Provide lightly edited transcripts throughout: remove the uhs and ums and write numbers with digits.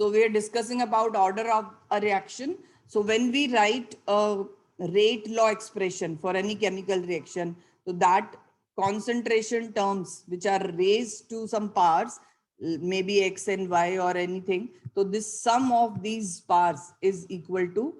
So we are discussing about order of a reaction. So when we write a rate law expression for any chemical reaction, so that concentration terms which are raised to some powers, maybe x and y or anything. So this sum of these powers is equal to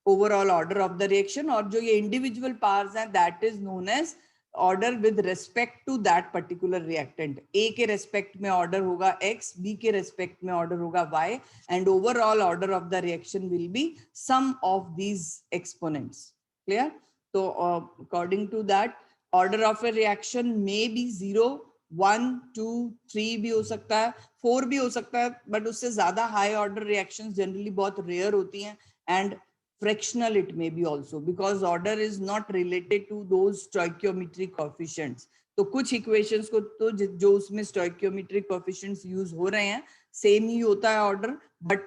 overall order of the reaction, और जो ये individual powers हैं, that is known as order with respect to that particular reactant. A के respect में order होगा x, B के respect में order होगा y, and overall order of the reaction will be sum of these exponents. Clear? So according to that, order of a reaction may be 0, 1, 2, 3 भी हो सकता है, 4 भी हो सकता है, but उससे ज़्यादा high order reactions generally बहुत rare होती हैं, and fractional it may be also, because order is not related to those stoichiometric coefficients. तो कुछ equations को तो जो उसमें stoichiometric coefficients use हो रहे हैं same ही होता है order, but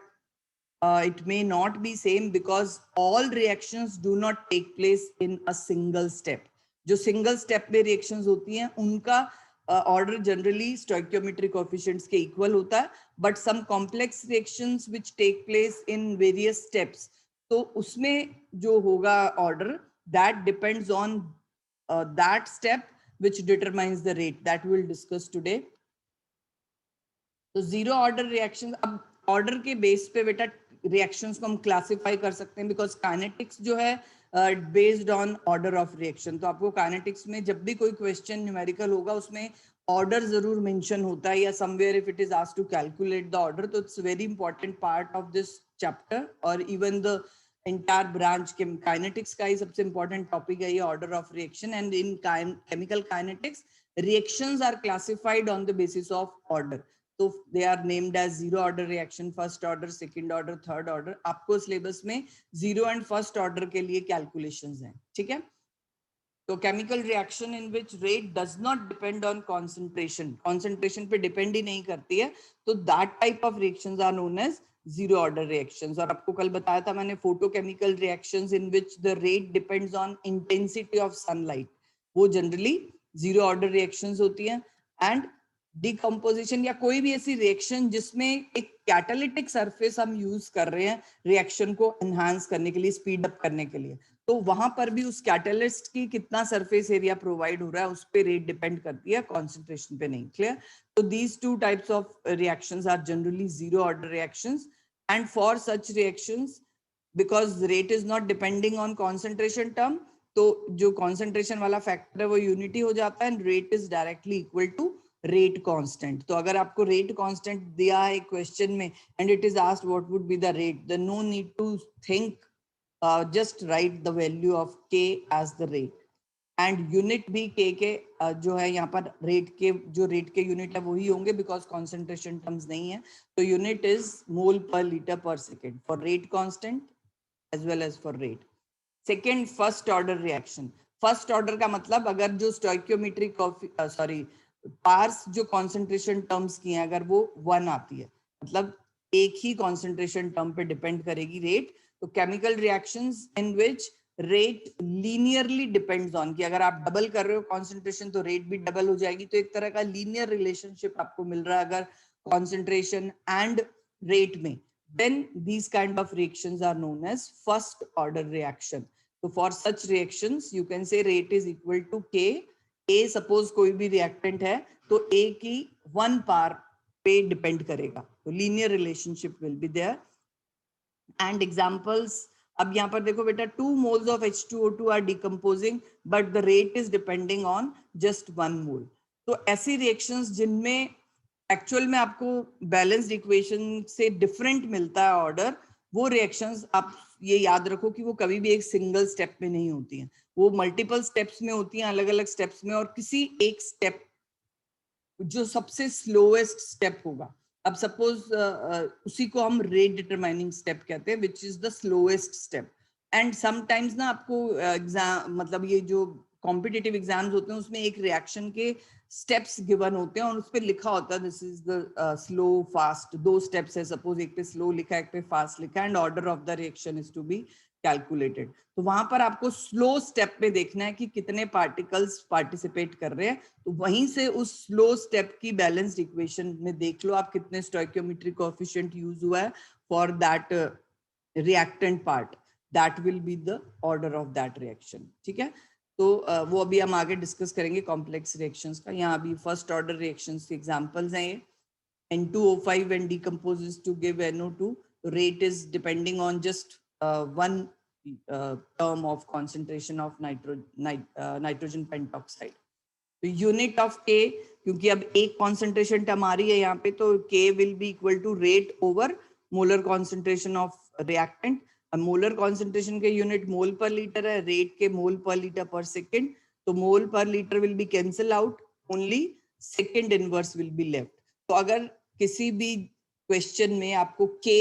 it may not be same because all reactions do not take place in a single step. जो single step में reactions होती हैं उनका order generally stoichiometric coefficients के equal होता है, but some complex reactions which take place in various steps, तो उसमें जो होगा order that depends on that step which determines the rate that we will discuss today. तो zero order reactions, अब order के base पे बेटा reactions को हम classify कर सकते हैं, because kinetics जो है based on order of reaction. तो आपको kinetics में जब भी कोई question numerical होगा उसमें order जरूर mention होता है, या somewhere if it is asked to calculate the order, तो it's very important part of this chapter or even the entire branch. Kinetics का ही सबसे important topic है ये order of reaction, and in chemical kinetics reactions are classified on the basis of order. तो they are named as zero order reaction, first order, second order, third order. आपको syllabus में zero and first order के लिए calculations हैं, ठीक है? तो chemical reaction in which rate does not depend on concentration, concentration पे depend ही नहीं करती है, तो that type of reactions are known as zero order reactions. और आपको कल बताया था मैंने photochemical reactions in which the rate depends on intensity of sunlight, वो generally zero order reactions होती हैं. And डिकम्पोजिशन या कोई भी ऐसी रिएक्शन जिसमें एक कैटालिटिक सरफेस हम यूज कर रहे हैं रिएक्शन को एनहांस करने के लिए, स्पीड अप करने के लिए, तो वहां पर भी उस कैटलिस्ट की कितना सरफेस एरिया प्रोवाइड हो रहा है उस पे रेट डिपेंड करती है, कॉन्सेंट्रेशन पे नहीं. क्लियर? तो these two types of reactions are generally zero order reactions, and for such reactions because rate is not depending on concentration term, तो जो कॉन्सेंट्रेशन वाला फैक्टर है वो यूनिटी हो जाता है, and rate is directly equal to rate constant. तो अगर आपको रेट कांस्टेंट दिया है क्वेश्चन में and it is asked what would be the rate, then no need to think, just write the value of k as the rate, and unit भी k के जो है यहाँ पर रेट के, जो रेट के यूनिट है वही होंगे बिकॉज कॉन्सेंट्रेशन टर्म्स नहीं है. तो unit is mole per litre per second for rate constant as well as for rate. Second, first order reaction. First order का मतलब अगर जो स्टोइकियोमेट्रिक पार्स जो कॉन्सेंट्रेशन टर्म्स की हैं अगर वो 1 आती है, मतलब एक ही कॉन्सेंट्रेशन टर्म पे डिपेंड करेगी रेट. तो chemical reactions in which rate linearly depends on, कि अगर आप डबल कर रहे हो कॉन्सेंट्रेशन तो रेट भी डबल हो जाएगी. तो एक तरह का लीनियर रिलेशनशिप आपको मिल रहा है अगर कॉन्सेंट्रेशन एंड रेट में, then these kind of reactions are known as first order reaction. So for such reactions you can say rate is equal to k. A suppose कोई भी reactant है तो A की 1 पावर पे depend करेगा, तो linear relationship will be there. And examples, अब यहाँ पर देखो बेटा 2 moles of H2O2 are decomposing but the rate is depending on just 1 mole. तो ऐसी reactions जिनमें एक्चुअल में आपको बैलेंस्ड इक्वेशन से डिफरेंट मिलता है ऑर्डर, वो रिएक्शंस आप ये याद रखो कि वो कभी भी एक सिंगल स्टेप में नहीं होती हैं, वो मल्टीपल स्टेप्स में होती हैं, अलग अलग स्टेप्स में, और किसी एक स्टेप जो सबसे स्लोएस्ट स्टेप होगा, अब सपोज उसी को हम रेट डिटरमाइनिंग स्टेप कहते हैं, which is the slowest step. And sometimes ना आपको एग्जाम, मतलब ये जो कॉम्पिटिटिव एग्जाम्स होते हैं उसमें एक रिएक्शन के स्टेप्स गिवन होते हैं और उस पर लिखा होता है this is the slow fast, 2 steps है, सपोज एक पे स्लो लिखा है एक पे फास्ट लिखा है, and order of the reaction is to be calculated. तो वहां पर आपको स्लो स्टेप पे देखना है कि कितने पार्टिकल्स पार्टिसिपेट कर रहे हैं, तो वहीं से उस स्लो स्टेप की बैलेंस्ड इक्वेशन में देख लो आप कितने स्टोइकियोमेट्रिक कोएफिशिएंट यूज हुआ है for that reactant part, that will be the order of that reaction. ठीक है, तो वो अभी हम आगे डिस्कस करेंगे कॉम्प्लेक्स रिएक्शंस का। यहाँ अभी फर्स्ट ऑर्डर रिएक्शंस के एग्जांपल्स हैं ये। N2O5 when decomposes to give NO2, rate is depending on just one term of concentration of nitrogen pentoxide. तो यूनिट ऑफ K, क्योंकि अब एक कॉन्सेंट्रेशन टर्म आ रही है यहाँ पे, तो K will be equal to rate over molar concentration of reactant. Molar concentration के यूनिट मोल पर लीटर है, रेट के मोल पर लीटर पर सेकेंड, तो मोल per litre will be cancel out, only second inverse will be left. तो अगर किसी भी question में आपको K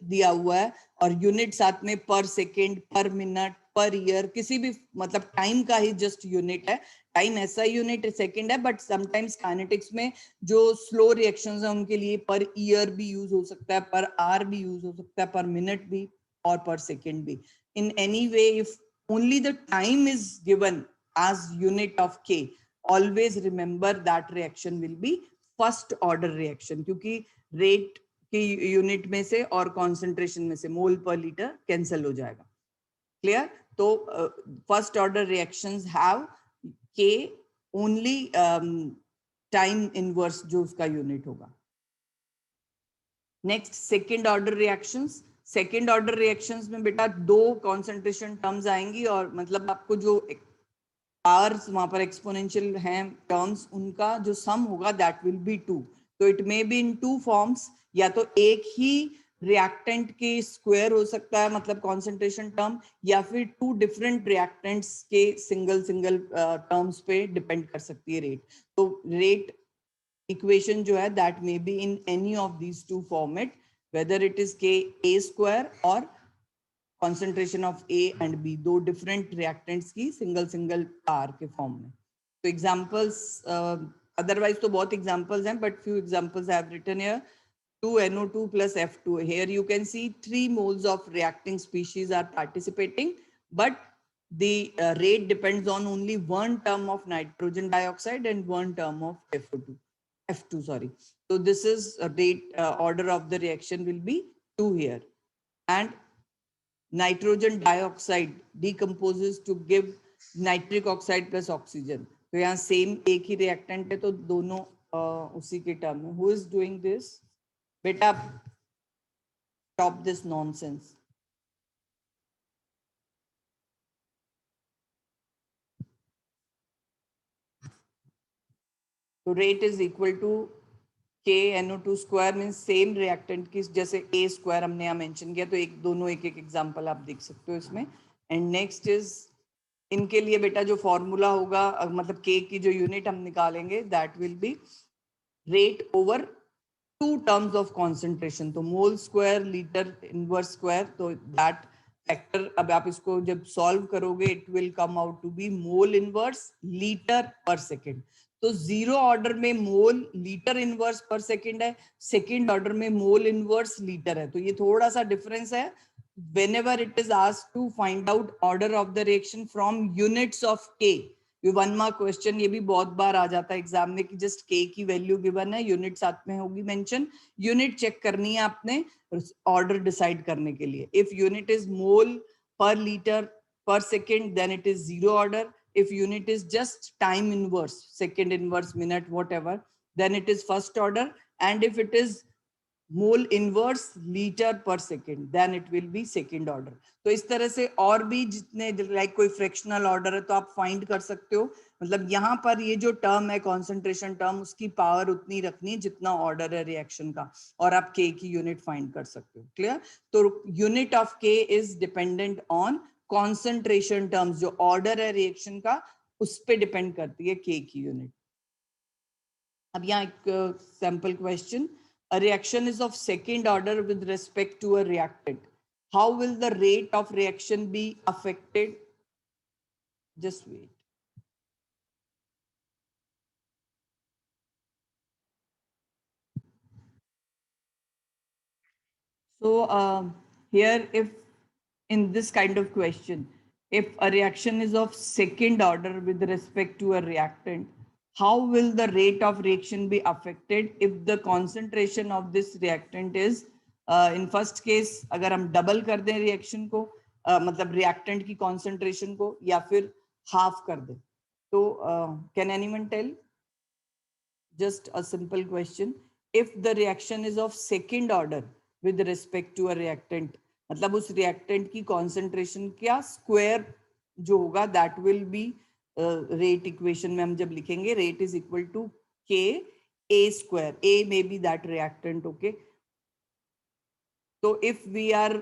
दिया हुआ है और यूनिट साथ में पर सेकेंड, पर मिनट, पर ईयर, किसी भी मतलब टाइम का ही जस्ट यूनिट है, टाइम ऐसा यूनिट सेकंड है, बट समटाइम्स काइनेटिक्स में जो स्लो रिएक्शंस हैं उनके लिए पर ईयर भी यूज हो सकता है, पर आवर भी यूज हो सकता है, पर मिनट भी और पर सेकंड भी। In any way if only the time is given as unit of K, always remember that reaction will be first order reaction, क्योंकि रेट की यूनिट में से और कॉन्सेंट्रेशन में से मोल पर लीटर कैंसिल हो जाएगा। क्लियर? तो first order reactions have K only time inverse जो उसका यूनिट होगा। Next second order reactions. Second order reactions में बेटा दो कॉन्सेंट्रेशन टर्म्स आएंगी, और मतलब आपको जो पावर्स वहां पर एक्सपोनेंशियल हैं टर्म्स, उनका जो सम होगा दैट विल बी 2। तो it may be in two forms, या तो एक ही रिएक्टेंट के स्क्वायर हो सकता है मतलब कॉन्सेंट्रेशन टर्म, या फिर टू डिफरेंट रिएक्टेंट्स के सिंगल सिंगल टर्म्स पे डिपेंड कर सकती है रेट। तो रेट इक्वेशन जो है that may be in any of these two format, whether it is के ए स्क्वायर और concentration of A and B, दो different reactants की single R के form में। तो examples otherwise तो बहुत examples हैं, but few examples I have written here. 2NO2 plus F2. Here you can see 3 moles of reacting species are participating, but the rate depends on only one term of nitrogen dioxide and one term of F2, sorry. So this is a rate order of the reaction will be 2 here. And nitrogen dioxide decomposes to give nitric oxide plus oxygen. तो यहाँ same एक ही reactant है, तो दोनों उसी के term में। Who is doing this? बेटा स्टॉप दिस नॉनसेंस। तो rate is equal to KNO2 square, means same reactant की, जैसे A स्क्वायर हमने यहाँ मेंशन किया, तो एक दोनों एक एक एग्जांपल आप देख सकते हो इसमें। एंड नेक्स्ट इज इनके लिए बेटा जो फॉर्मूला होगा मतलब K की जो यूनिट हम निकालेंगे that will be rate over to terms of concentration. तो mole square litre inverse square, तो दैट फैक्टर अब आप इसको जब सॉल्व करोगे it will come out to be mole inverse litre per second. तो जीरो ऑर्डर में mole litre inverse per second है, सेकेंड ऑर्डर में मोल इनवर्स लीटर है। तो ये थोड़ा सा डिफरेंस है whenever it is asked to find out order of the reaction from units of K। ये 1 मार्क क्वेश्चन ये भी बहुत बार आ जाता है एग्जाम में कि जस्ट K की वैल्यू गिवन है, यूनिट साथ में होगी मेंशन, यूनिट चेक करनी है आपने ऑर्डर डिसाइड करने के लिए। If unit is mole per litre per second, then it is zero order. If unit is just time inverse, second inverse, minute, whatever, then it is first order. And if it is mole inverse litre per second, then it will be second order. तो इस तरह से और भी जितने like कोई fractional order है तो आप फाइंड कर सकते हो। मतलब यहाँ पर ये जो टर्म है कॉन्सेंट्रेशन टर्म, उसकी पावर उतनी रखनी है जितना ऑर्डर है रिएक्शन का, और आप K की यूनिट फाइंड कर सकते हो। क्लियर? तो unit of K is dependent on concentration terms, जो ऑर्डर है रिएक्शन का उस पर डिपेंड करती है K की यूनिट। अब यहाँ एक sample question, a reaction is of second order with respect to a reactant. How will the rate of reaction be affected? Just wait. So here if in this kind of question, if a reaction is of second order with respect to a reactant, how will the rate of reaction be affected if the concentration of this reactant is in first case अगर हम double कर दें reaction को मतलब reactant की concentration को या फिर हाफ कर दें तो can anyone tell? Just a simple question. If the reaction is of second order with respect to a reactant, मतलब उस reactant की concentration क्या square जो होगा that will be rate equation में हम जब लिखेंगे rate is equal to K A square. A may be that reactant, okay? So if we are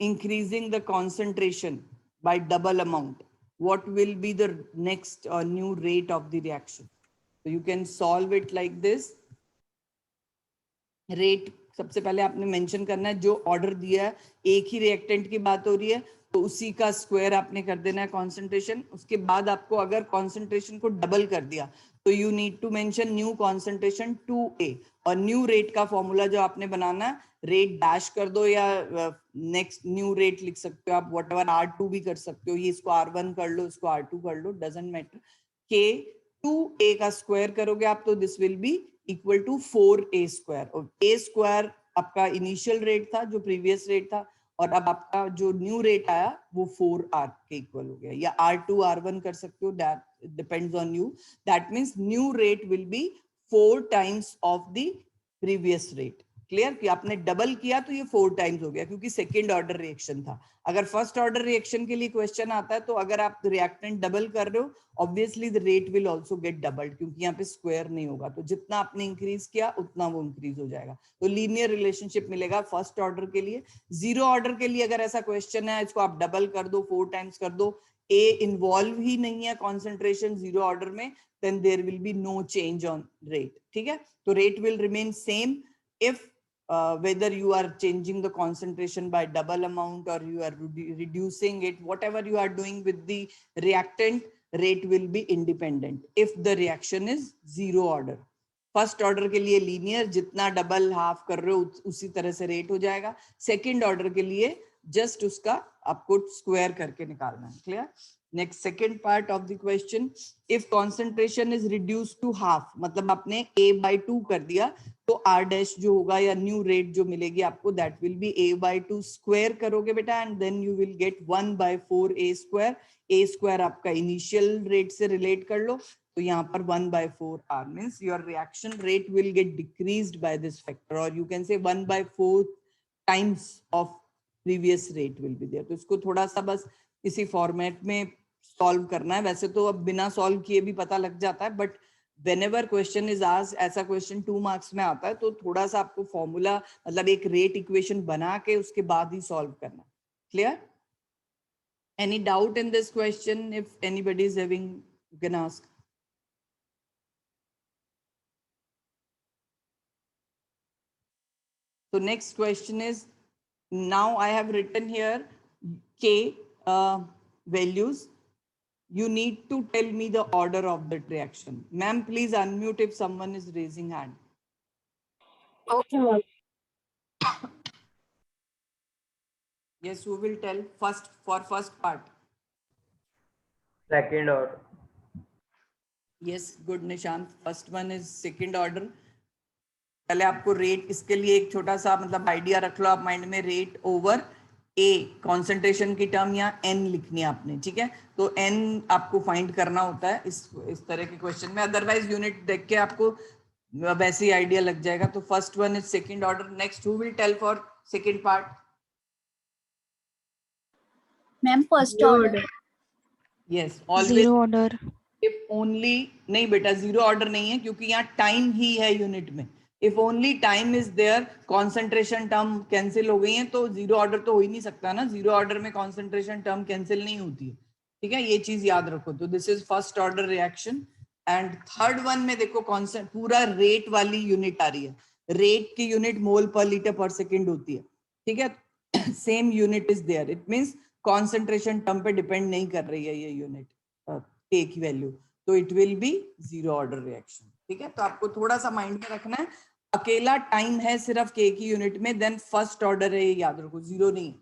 increasing the concentration by double amount, what will be the next new rate of the reaction? So you can solve it like this. Rate सबसे पहले आपने mention करना है जो order दिया है एक ही reactant की बात हो रही है तो उसी का स्क्वायर आपने कर देना है कॉन्सेंट्रेशन उसके बाद आपको अगर कॉन्सेंट्रेशन को डबल कर दिया तो you need to mention new concentration 2A और न्यू रेट का फॉर्मूला जो आपने बनाना है रेट डैश कर दो या नेक्स्ट न्यू रेट लिख सकते हो आप व्हाटएवर R2 भी कर सकते हो ये इसको R1 कर लो इसको R2 कर लो डजंट मैटर के 2A का स्क्वायर करोगे आप तो this will be equal to 4A square और A स्क्वायर आपका इनिशियल रेट था जो प्रीवियस रेट था और अब आपका जो न्यू रेट आया वो 4R के इक्वल हो गया या R2 R1 कर सकते हो that depends on you that means new rate will be 4 times of the previous rate clear कि आपने डबल किया तो ये 4 टाइम्स हो गया क्योंकि सेकेंड ऑर्डर रिएक्शन था अगर फर्स्ट ऑर्डर रिएक्शन के लिए क्वेश्चन आता है तो अगर आप रिएक्टेंट डबल कर रहे हो obviously the rate will also get doubled क्योंकि यहाँ पे स्क्वायर नहीं होगा तो जितना आपने इंक्रीज किया उतना वो इंक्रीज हो जाएगा तो लीनियर रिलेशनशिप मिलेगा फर्स्ट ऑर्डर के लिए जीरो ऑर्डर के लिए अगर ऐसा क्वेश्चन है इसको आप डबल कर दो 4 टाइम्स कर दो ए इन्वॉल्व ही नहीं है कॉन्सेंट्रेशन जीरो ऑर्डर में then there will be no change on rate ठीक है तो rate will remain same if whether you are changing the concentration by double amount or you are reducing it, whatever you are doing with the reactant, rate will be independent if the reaction is zero order. First order के लिए linear जितना double half कर रहे हो उसी तरह से rate हो जाएगा सेकेंड ऑर्डर के लिए जस्ट उसका आपको स्क्वायर करके निकालना है clear next second part of the question if concentration is reduce to half मतलब आपने A/2 कर दिया तो R डैश जो होगा या न्यू रेट जो मिलेगी आपको that will B A/2 square करोगे बेटा and then you will get 1/4A square A square आपका इनिशियल रेट से रिलेट कर लो तो यहाँ पर 1/4R means your reaction rate will get decreased by this factor or you can say 1/4 times of previous rate will be there. तो इसको थोड़ा सा बस इसी फॉर्मेट में सॉल्व करना है वैसे तो अब बिना सॉल्व किए भी पता लग जाता है but whenever question is asked ऐसा क्वेश्चन 2 मार्क्स में आता है तो थोड़ा सा आपको फॉर्मूला मतलब एक रेट इक्वेशन बना के उसके बाद ही सॉल्व करना clear any doubt in this question if anybody is having you can ask So next question is, now I have written here K values. You need to tell me the order of that reaction. Ma'am, please unmute if someone is raising hand. Okay, ma'am. Yes, who will tell first for first part? Second order. Yes, good Nishant. First one is second order. पहले आपको rate इसके लिए एक छोटा सा मतलब idea रख लो आप माइंड में रेट ओवर ए कॉन्सेंट्रेशन की टर्म या एन लिखनी है आपने ठीक है तो एन आपको फाइंड करना होता है इस तरह के क्वेश्चन में अदरवाइज यूनिट देख के आपको वैसे ही आइडिया लग जाएगा तो first one is second order next who will tell for second part ma'am first order yes always zero order if only नहीं बेटा जीरो ऑर्डर नहीं है क्योंकि यहाँ टाइम ही है यूनिट में if only time is there concentration term cancel हो गई है तो जीरो ऑर्डर तो हो ही नहीं सकता ना जीरो ऑर्डर में कॉन्सेंट्रेशन टर्म कैंसिल नहीं होती है ठीक है ये चीज याद रखो तो this is first order reaction and third one में देखो कॉन्सेंट पूरा रेट वाली यूनिट आ रही है रेट की unit mole per litre per second होती है ठीक है same unit is there it means concentration term पे डिपेंड नहीं कर रही है ये यूनिट K की वैल्यू तो it will be zero order reaction ठीक है तो आपको थोड़ा सा माइंड में रखना है अकेला टाइम है सिर्फ K की यूनिट में देन फर्स्ट ऑर्डर है ये याद रखो जीरो नहीं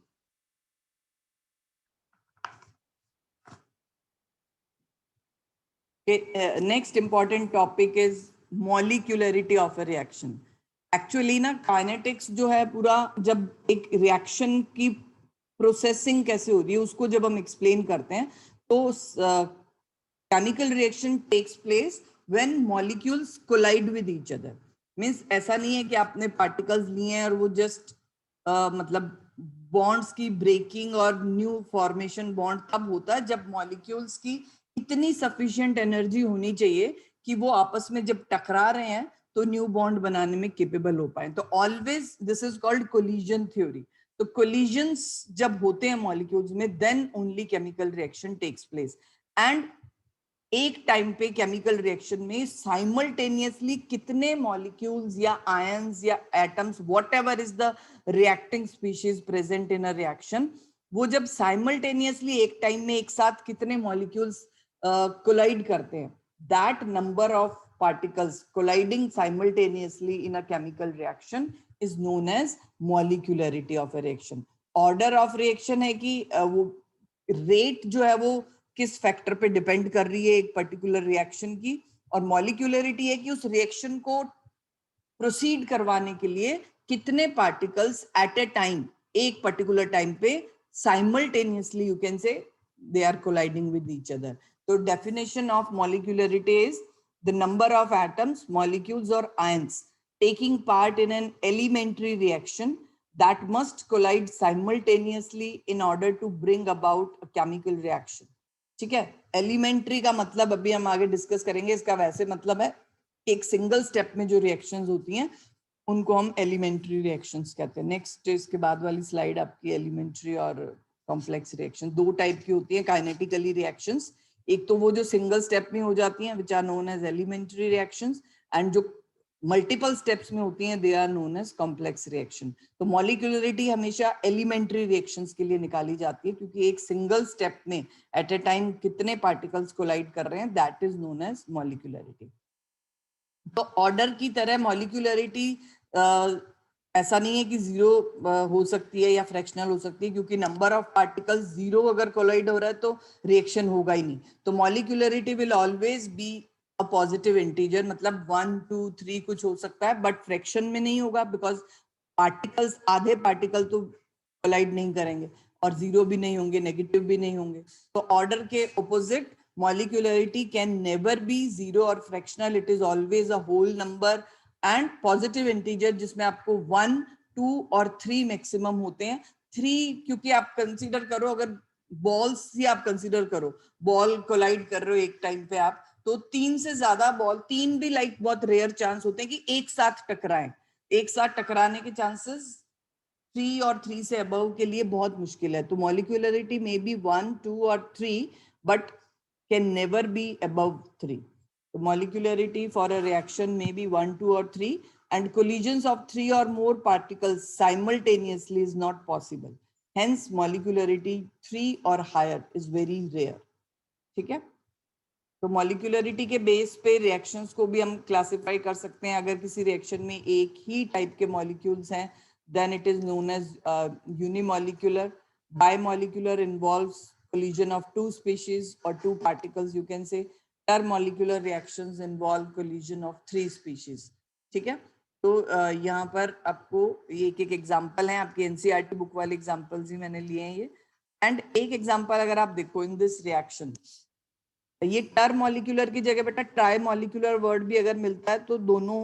Next important topic is molecularity of a reaction. Actually ना काइनेटिक्स जो है पूरा, जब एक रिएक्शन की प्रोसेसिंग कैसे होती है उसको जब हम एक्सप्लेन करते हैं तो chemical reaction takes place when molecules collide with each other. Means ऐसा नहीं है कि आपने पार्टिकल्स लिए हैं और वो जस्ट मतलब बॉन्ड्स की ब्रेकिंग और न्यू फॉर्मेशन बॉन्ड तब होता है जब मॉलिक्यूल्स की इतनी सफिशिएंट एनर्जी होनी चाहिए कि वो आपस में जब टकरा रहे हैं तो न्यू बॉन्ड बनाने में केपेबल हो पाए. तो always this is called collision theory. तो कोलिजन्स जब होते हैं मॉलिक्यूल्स में then only chemical reaction takes place. And एक टाइम पे केमिकल रिएक्शन में साइमल्टेनियसली कितने मॉलिक्यूल्स या आयंस या atoms whatever is the reacting species present in a reaction, वो जब साइमल्टेनियसली एक टाइम में एक साथ कितने मॉलिक्यूल्स कोलाइड करते हैं, that number of particles colliding simultaneously in a chemical reaction is known as molecularity of a reaction. Order of reaction है कि वो rate जो है वो किस फैक्टर पे डिपेंड कर रही है एक पर्टिकुलर रिएक्शन की, और मॉलिक्यूलरिटी है कि उस रिएक्शन को प्रोसीड करवाने के लिए कितने पार्टिकल्स एट ए टाइम एक पर्टिकुलर टाइम पे simultaneously you can say they are colliding with each other. तो definition of molecularity is the number of atoms, molecules or ions taking part in an elementary reaction that must collide simultaneously in order to bring about a chemical reaction. ठीक है, elementary का मतलब अभी हम आगे discuss करेंगे. इसका वैसे मतलब है एक सिंगल स्टेप में जो रिएक्शंस होती हैं उनको हम एलिमेंट्री रिएक्शंस कहते हैं. नेक्स्ट इसके बाद वाली स्लाइड आपकी एलिमेंट्री और कॉम्प्लेक्स रिएक्शन दो टाइप की होती है काइनेटिकली रिएक्शंस. एक तो वो जो सिंगल स्टेप में हो जाती हैं which are known as elementary reactions, and जो मल्टीपल स्टेप्स में होती हैं they are known as complex reaction. तो मॉलिक्यूलरिटी हमेशा एलिमेंट्री रिएक्शंस के लिए निकाली जाती है क्योंकि एक सिंगल स्टेप में एट ए टाइम कितने पार्टिकल्स कोलाइड कर रहे हैं, that is known as molecularity. तो ऑर्डर की तरह मॉलिक्यूलरिटी ऐसा नहीं है कि जीरो हो सकती है या फ्रैक्शनल हो सकती है, क्योंकि नंबर ऑफ पार्टिकल्स जीरो अगर कोलाइड हो रहा है तो रिएक्शन होगा ही नहीं. तो molecularity will always be a positive integer, मतलब 1 2 3 कुछ हो सकता है बट फ्रैक्शन में नहीं होगा बिकॉज पार्टिकल्स आधे पार्टिकल तो कोलाइड नहीं करेंगे और जीरो भी नहीं होंगे, नेगेटिव भी नहीं होंगे. तो ऑर्डर के opposite molecularity can never be zero और fractional, it is always a whole number and positive integer जिसमें आपको 1 2 और 3 मैक्सिमम होते हैं. 3 क्योंकि आप कंसीडर करो, अगर बॉल्स ही आप कंसीडर करो, बॉल कोलाइड कर रहे हो एक टाइम पे आप, तो 3 से ज्यादा बॉल, 3 भी लाइक बहुत रेयर चांस होते हैं कि एक साथ टकराएं. एक साथ टकराने के चांसेस 3 और 3 से अबव के लिए बहुत मुश्किल है. तो मॉलिक्यूलरिटी मे बी 1 2 और 3 but can never be above 3. The molecularity for a reaction may be 1 2 or 3, and collisions of 3 or more particles simultaneously is not possible. Hence molecularity 3 or higher is very rare. ठीक है, तो molecularity के base पे reactions को भी हम classify कर सकते हैं. अगर किसी रिएक्शन में एक ही टाइप के मॉलिक्यूल्स हैं then it is known as unimolecular. Bimolecular involves collision of two species or two particles, you can say. Intermolecular reactions involve collision of 3 species. ठीक है, तो यहाँ पर आपको ये एक एग्जांपल है, आपके एनसीईआरटी बुक वाले एग्जांपल्स ही मैंने लिए हैं ये. एंड एक एग्जांपल अगर आप देखो इन दिस रिएक्शन, ये टर मॉलिक्यूलर की जगह बेटा ट्राई मॉलिक्यूलर वर्ड भी अगर मिलता है तो दोनों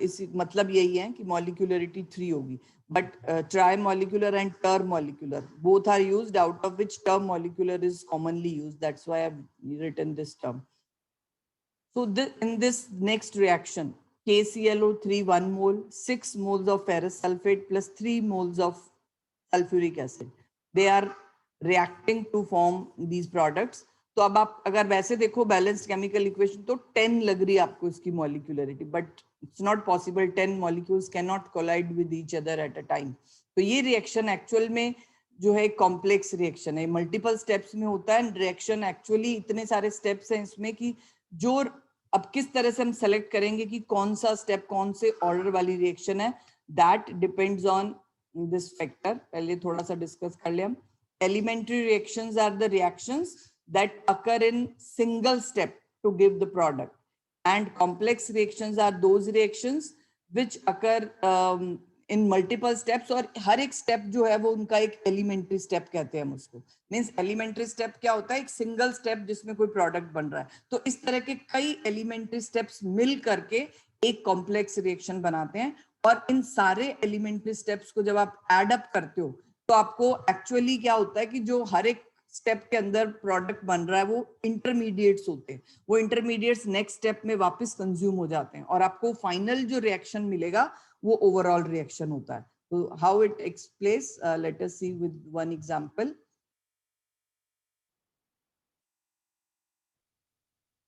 इसी मतलब यही है कि मॉलिक्यूलरिटी 3 होगी. But trimolecular and termolecular both are used, out of which termolecular is commonly used. That's why I've written this term. So in this next reaction, KClO3 1 mole, 6 moles of ferrous sulfate plus 3 moles of sulfuric acid. They are reacting to form these products. तो अब आप अगर वैसे देखो balanced chemical equation तो 10 लग रही है आपको इसकी molecularity, but it's not possible. 10 molecules can not collide with each other at a time. तो ये रिएक्शन एक्चुअल में जो है कॉम्प्लेक्स रिएक्शन है, मल्टीपल स्टेप्स में होता है. रिएक्शन एक्चुअली इतने सारे स्टेप्स हैं इसमें कि जो अब किस तरह से हम सेलेक्ट करेंगे कि कौन सा स्टेप कौन से ऑर्डर वाली रिएक्शन है, that depends on this factor. पहले थोड़ा सा डिस्कस कर लिया हम. Elementary reactions are the reactions that occur in single step to give the product. And complex reactions are those reactions which occur in multiple steps, और हर एक step जो है वो उनका एक एलिमेंट्री स्टेप कहते हैं हम उसको. मींस एलिमेंट्री स्टेप क्या होता है? एक सिंगल स्टेप जिसमें कोई प्रोडक्ट बन रहा है. तो इस तरह के कई एलिमेंट्री स्टेप्स मिल करके एक कॉम्प्लेक्स रिएक्शन बनाते हैं. और इन सारे एलिमेंट्री स्टेप्स को जब आप एड अप करते हो तो आपको एक्चुअली क्या होता है कि जो हर एक स्टेप के अंदर प्रोडक्ट बन रहा है वो इंटरमीडिएट्स होते हैं. वो इंटरमीडिएट्स नेक्स्ट स्टेप में वापस कंज्यूम हो जाते हैं और आपको फाइनल जो रिएक्शन मिलेगा वो ओवरऑल रिएक्शन होता है. तो how it takes place, let us see with one example.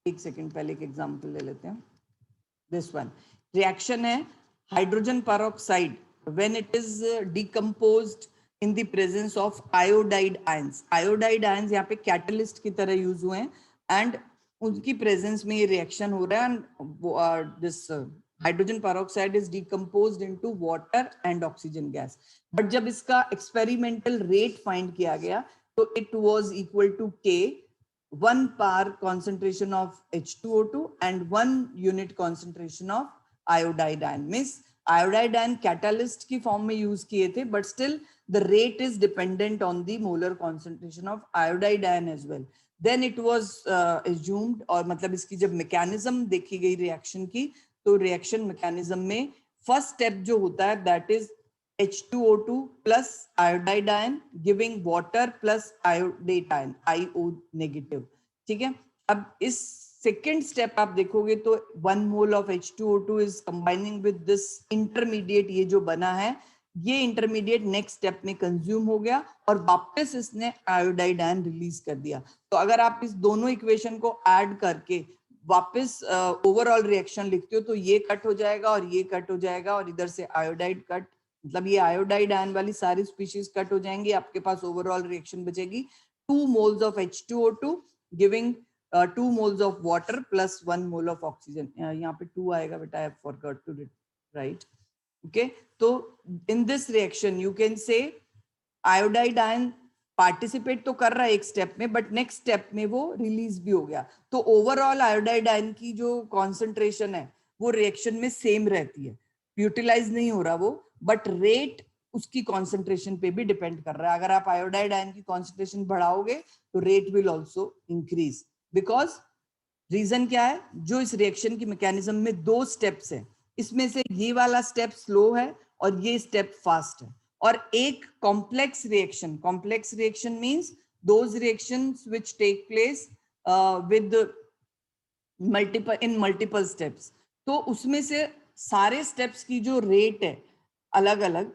एक सेकंड, पहले एक एग्जांपल ले लेते हैं. दिस वन रिएक्शन है hydrogen peroxide when it is decomposed in the presence of iodide ions. Iodide ions यहाँ पे कैटलिस्ट की तरह यूज हुए हैं एंड उनकी प्रेजेंस में ये रिएक्शन हो रहा है. And this hydrogen peroxide is decomposed into water and oxygen gas. But जब इसका एक्सपेरिमेंटल रेट फाइंड किया गया तो it was equal to K, 1 par concentration of H2O2 and 1 unit concentration of iodide ion. Means iodide ion catalyst की form में use किए थे, but still the rate is dependent on the molar concentration of iodide ion as well. Then it was assumed, और मतलब इसकी जब mechanism देखी गई रिएक्शन की तो रिएक्शन मैकेनिज्म में फर्स्ट स्टेप जो होता है that is H2O2 plus iodide ion giving water plus iodate ion, IO negative. ठीक है. अब इस सेकेंड स्टेप आप देखोगे तो 1 mole of H2O2 is combining with this intermediate, ये जो बना है ये इंटरमीडिएट नेक्स्ट स्टेप में कंज्यूम हो गया और वापस इसने आयोडाइड आयन रिलीज कर दिया. तो अगर आप इस दोनों इक्वेशन को ऐड करके वापस ओवरऑल रिएक्शन लिखते हो तो ये कट हो जाएगा और ये कट हो जाएगा और इधर से आयोडाइड कट, मतलब ये आयोडाइड आयन वाली सारी स्पीशीज कट हो जाएंगी. आपके पास ओवरऑल रिएक्शन बचेगी 2 moles of H2O2 giving 2 moles of water plus 1 mole of oxygen. यहाँ पे 2 आएगा but I have forgot to write. Okay, so in this reaction you can say iodide ion participate तो कर रहा है एक स्टेप में बट नेक्स्ट स्टेप में वो रिलीज भी हो गया. तो ओवरऑल आयोडाइड आयन की जो कॉन्सेंट्रेशन है वो रिएक्शन में सेम रहती है, यूटिलाइज नहीं हो रहा वो, बट रेट उसकी कॉन्सेंट्रेशन पे भी डिपेंड कर रहा है. अगर आप आयोडाइड आयन की कॉन्सेंट्रेशन बढ़ाओगे तो rate will also increase. Because reason क्या है, जो इस रिएक्शन की मैकेनिज्म में 2 स्टेप्स है, इसमें से ये वाला स्टेप स्लो है और ये स्टेप फास्ट है. और एक complex reaction means those reactions which take place with multiple steps. तो उसमें से सारे स्टेप्स की जो रेट है अलग अलग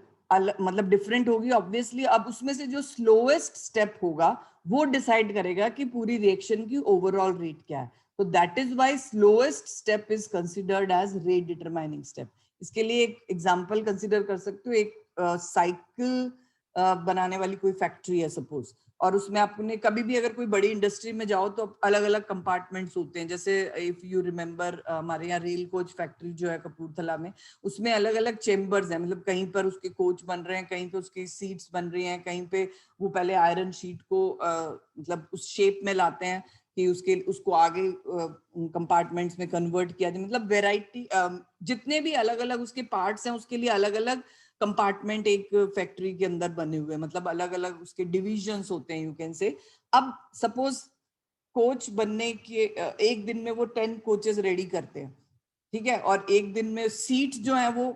मतलब डिफरेंट होगी ऑब्वियसली. अब उसमें से जो स्लोएस्ट स्टेप होगा वो डिसाइड करेगा कि पूरी रिएक्शन की ओवरऑल रेट क्या है. So that is why slowest step is considered as rate determining step. इसके लिए एक एग्जांपल कंसीडर कर सकते हो. एक साइकिल बनाने वाली कोई फैक्ट्री है सपोज, और उसमें आपने कभी भी अगर कोई बड़ी इंडस्ट्री में जाओ तो अलग अलग कंपार्टमेंट्स होते हैं. जैसे इफ यू रिमेम्बर हमारे यहाँ रेल कोच फैक्ट्री जो है कपूरथला में, उसमें अलग अलग चेम्बर्स हैं. मतलब कहीं पर उसके कोच बन रहे हैं, कहीं पे उसकी सीट्स बन रही हैं, कहीं पे वो पहले आयरन शीट को मतलब उस शेप में लाते हैं कि उसको आगे कंपार्टमेंट्स में कन्वर्ट किया जाए. मतलब वेराइटी जितने भी अलग अलग उसके पार्ट्स हैं उसके लिए अलग अलग कंपार्टमेंट एक फैक्ट्री के अंदर बने हुए हैं. मतलब अलग अलग उसके डिविजन्स होते हैं यू कैन से. अब सपोज कोच बनने के एक दिन में वो 10 कोचेस रेडी करते हैं, ठीक है, और एक दिन में सीट्स जो है वो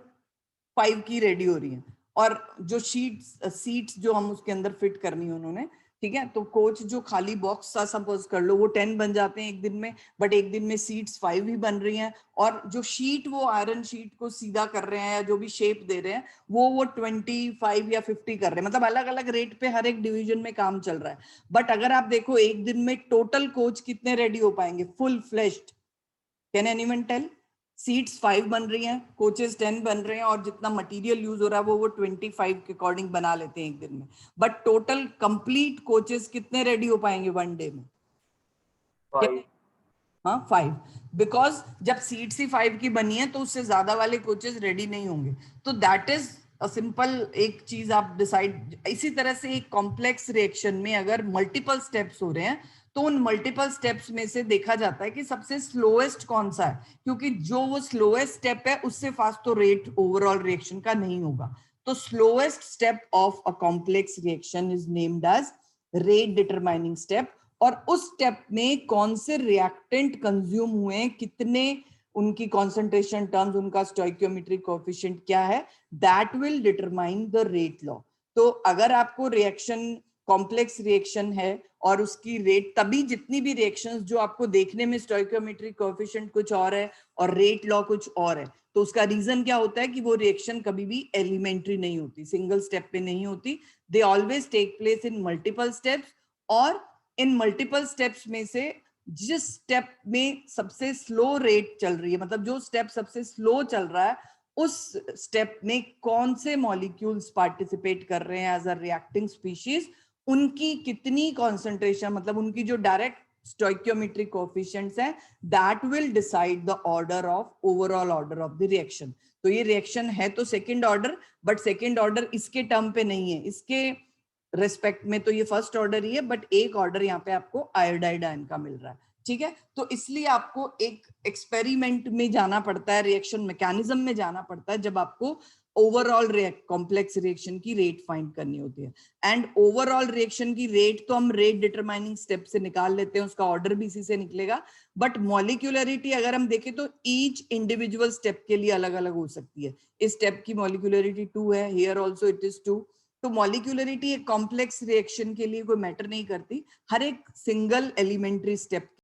5 की रेडी हो रही है. और जो सीट्स जो हम उसके अंदर फिट करनी है उन्होंने, ठीक है, तो कोच जो खाली बॉक्स था सपोज कर लो वो 10 बन जाते हैं एक दिन में, बट एक दिन में सीट्स 5 ही बन रही हैं. और जो शीट वो आयरन शीट को सीधा कर रहे हैं या जो भी शेप दे रहे हैं वो 25 या 50 कर रहे हैं. मतलब अलग अलग रेट पे हर एक डिवीजन में काम चल रहा है. बट अगर आप देखो एक दिन में टोटल कोच कितने रेडी हो पाएंगे full fleshed, can anyone tell? Seats 5 बन रही हैं, कोचेस 10 बन रहे हैं और जितना मटेरियल यूज हो रहा है वो 25 के अकॉर्डिंग बना लेते हैं एक दिन में. बट टोटल कंप्लीट कोचेस कितने रेडी हो पाएंगे 1 डे में? 5. हाँ 5. बिकॉज जब सीट्स ही 5 की बनी है तो उससे ज्यादा वाले कोचेस रेडी नहीं होंगे. तो दैट इज सिंपल एक चीज आप डिसाइड. इसी तरह से एक कॉम्प्लेक्स रिएक्शन में अगर मल्टीपल स्टेप्स हो रहे हैं तो उन मल्टीपल स्टेप्स में से देखा जाता है कि सबसे स्लोएस्ट कौन सा है, क्योंकि जो वो स्लोएस्ट स्टेप है उससे फास्ट तो रेट ओवरऑल रिएक्शन का नहीं होगा। तो slowest step of a complex reaction is named as rate determining step. और उस स्टेप में कौन से रिएक्टेंट कंज्यूम हुए, कितने उनकी कॉन्सेंट्रेशन टर्म्स, उनका स्टोइकियोमेट्रिक कोएफिशिएंट क्या है, that will determine the rate law. तो अगर आपको रिएक्शन कॉम्प्लेक्स रिएक्शन है और उसकी रेट, तभी जितनी भी रिएक्शंस जो आपको देखने में स्टोइकियोमेट्रिक कोएफिशिएंट कुछ और है और रेट लॉ कुछ और है, तो उसका रीजन क्या होता है कि वो रिएक्शन कभी भी एलिमेंट्री नहीं होती, सिंगल स्टेप पे नहीं होती, they always take place in multiple steps. और इन मल्टीपल स्टेप्स में से जिस स्टेप में सबसे स्लो रेट चल रही है, मतलब जो स्टेप सबसे स्लो चल रहा है, उस स्टेप में कौन से मॉलिक्यूल्स पार्टिसिपेट कर रहे हैं एज अ रिएक्टिंग स्पीशीज, उनकी कितनी कॉन्सेंट्रेशन, मतलब उनकी जो डायरेक्ट स्टोइकियोमेट्रिक कोएफिशिएंट्स हैं, that will decide the order of overall order of the reaction. तो ये रिएक्शन है तो second order, but second order इसके टर्म पे नहीं है, इसके रेस्पेक्ट में तो ये फर्स्ट ऑर्डर ही है, बट एक ऑर्डर यहाँ पे आपको आयोडाइड आयन का मिल रहा है, ठीक है। तो इसलिए आपको एक एक्सपेरिमेंट में जाना पड़ता है, रिएक्शन मैकेनिज्म में जाना पड़ता है, जब आपको ओवरऑल कॉम्प्लेक्स रिएक्शन की रेट फाइंड करनी होती है। एंड ओवरऑल रिएक्शन की रेट तो हम रेट डिटरमाइनिंग स्टेप से निकाल लेते हैं, उसका ऑर्डर भी इसी से निकलेगा। बट मॉलिक्यूलरिटी अगर हम देखें तो ईच इंडिविजुअल स्टेप के लिए अलग अलग हो सकती है। इस स्टेप की मॉलिक्यूलरिटी 2 है, हियर आल्सो इट इज 2। तो मॉलिक्यूलरिटी एक कॉम्प्लेक्स रिएक्शन के लिए कोई मैटर नहीं करती, हर एक सिंगल एलिमेंट्री स्टेप